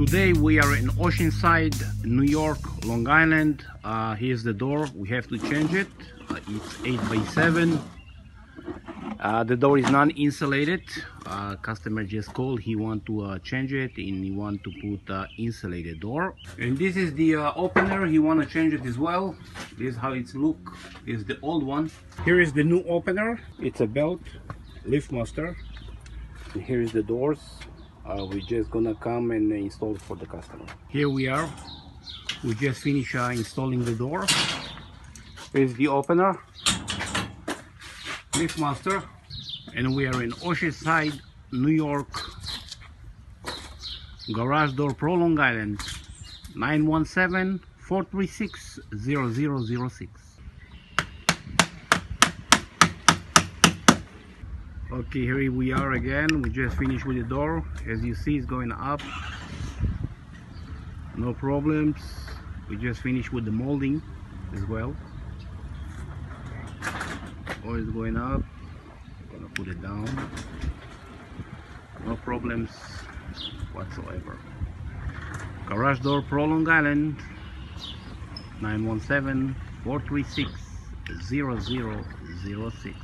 Today we are in Oceanside, New York, Long Island. Here's the door. We have to change it. It's 8x7. The door is non-insulated. Customer just called. He want to change it and he want to put insulated door. And this is the opener. He want to change it as well. This is how it's look. This is the old one. Here is the new opener. It's a belt, lift master. And here is the doors. We're just gonna come and install it for the customer. Here we are. We just finished installing the door. Here's the opener, lift master, and we are in Oceanside, New York. Garage door Pro, Long Island, 917-436-0006. Okay, here we are again. We just finished with the door. As you see, it's going up. No problems. We just finished with the molding as well. Door is going up. Gonna put it down. No problems whatsoever. Garage door Pro, Long Island, 917-436-0006.